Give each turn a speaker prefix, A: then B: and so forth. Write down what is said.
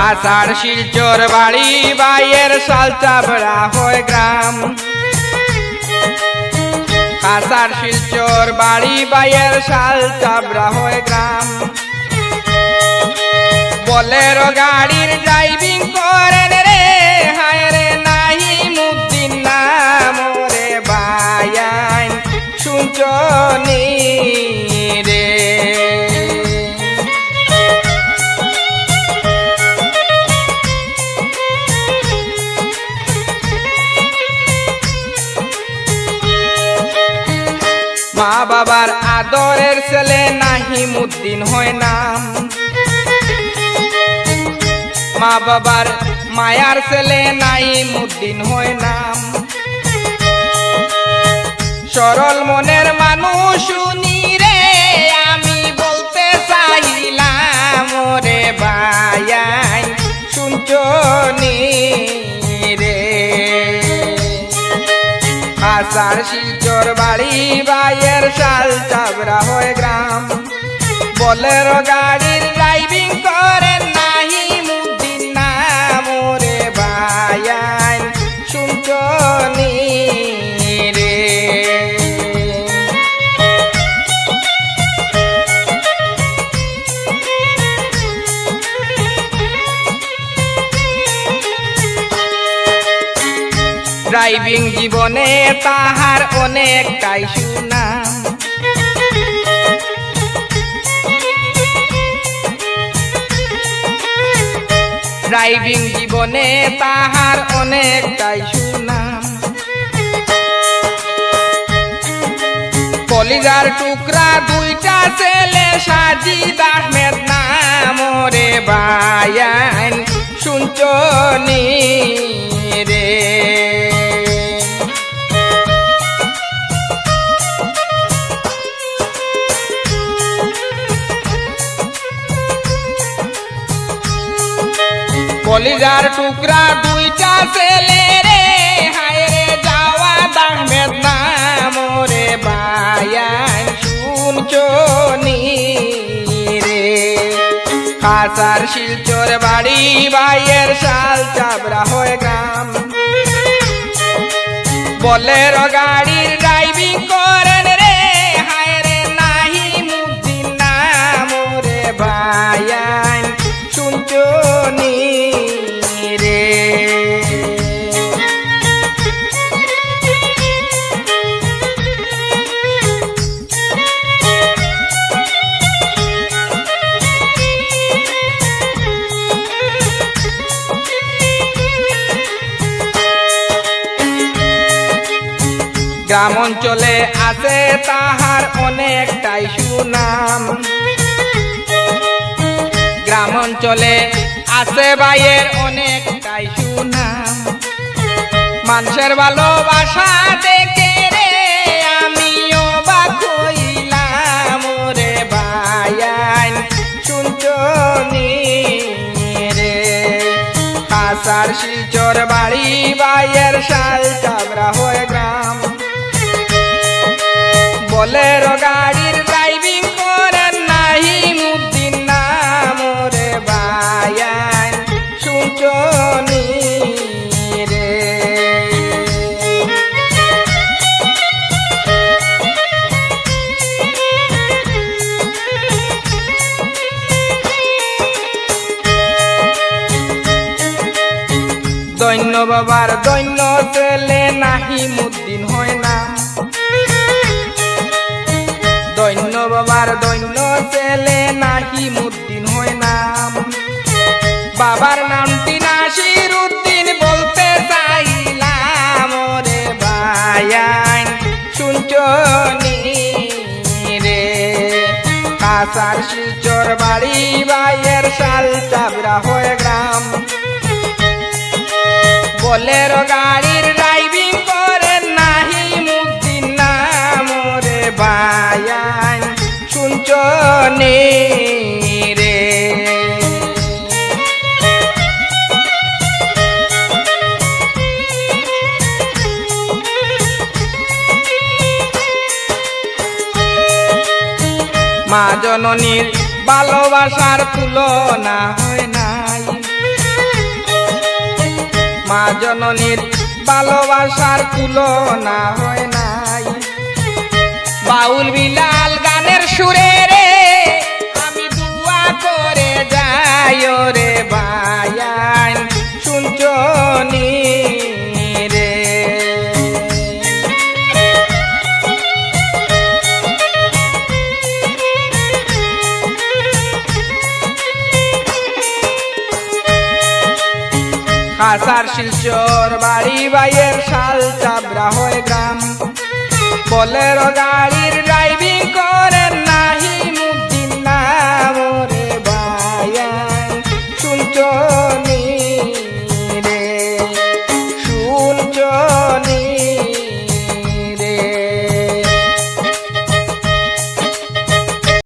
A: আষাঢ় শিলচর বাড়ি বাইয়ের শালচাবড়া হয় গ্রাম। আষাঢ় শিলচর বাড়ি বাইয়ের শালচাবড়া হয় গ্রাম। বলেরো গাড়ির ড্রাইভিং করেন রে হায় রে নাহিমুদ্দিন নাম রে বায়ান শুনছনি রে। মা বাবার আদরের ছেলে নাহিমুদ্দিন হয় নাম। মা বাবার মায়ার ছেলে নাহিমুদ্দিন হয় নাম। সরল মনের মানুষ শুনি রে আমি বলতে চাইলাম রে বায়ান শুনছনি রে। আষাঢ় শিলচর বাড়ি বাইয়ের শালচাবড়া হয় গ্রাম। বলেরো গাড়ির ড্রাইভিং করেন নাহিমুদ্দিন নাম রে বায়ান শুনছনি রে। ড্রাইভিং জীবনে তাহার অনেকটাই সুনাম। ড্রাইভিং জীবনে তাহার অনেকটাই সুনাম। কলিজার টুকরা দুইটা ছেলে সাজিদ আহমেদ নাম রে বায়ান শুনছনি রে। কলিজার টুকরা দুইটা ছেলে রে হায় রে জাওয়াদ আহমেদ নাম রে বায়ান শুনছনি রে। আষাঢ় শিলচর বাড়ি বাইয়ের শালচাবড়া হয় গ্রাম। বলেরো গাড়ির ড্রাইভিং করেন রে হায় রে নাহিমুদ্দিন নাম রে বায়ান শুনছনি রে। গ্রাম অঞ্চলে আছে তাহার অনেকটাই সুনাম। গ্রাম অঞ্চলে আছে বাইয়ের অনেকটাই সুনাম। মানুষের ভালোবাসা দেখে রে আমিও অবাক হইলাম রে বায়ান শুনছনি রে। আষাঢ় শিলচর বাড়ি বাইয়ের শালচাবড়া হয় গ্রাম। বলেরো গাড়ির ড্রাইভিং করেন নাহিমুদ্দিন নাম রে বায়ান শুনছনি রে। দৈন্য বাবার দৈন্য ছেলে নাহিমুদ্দিন হয় নাম। দৈন্য বাবার দৈন্য ছেলে নাহিমুদ্দিন হয় নাম। বাবার নামটি নাসিরউদ্দিন বলতে চাইলাম রে বায়ান শুনছনি রে। আষাঢ় শিলচর বাড়ি বাইয়ের শালচাবড়া হয় গ্রাম। বলেরো গাড়ির ড্রাইভিং করেন নাহিমুদ্দিন নাম রে বায়ান শুনছনি রে। মা জননীর ভালোবাসার তুলনা হয় নাই। জননীর ভালোবাসার তুলনা হয় নাই। বাউল বিলাল গানের সুরে রে আমি দুয়া করে যাই রে বায়ান শুনছনি রে। খাসার শিলচর বাড়ি বাইয়ের শাল চাবড়া হয় গ্রাম, বলেরো গাড়ির ড্রাইভিং করেন না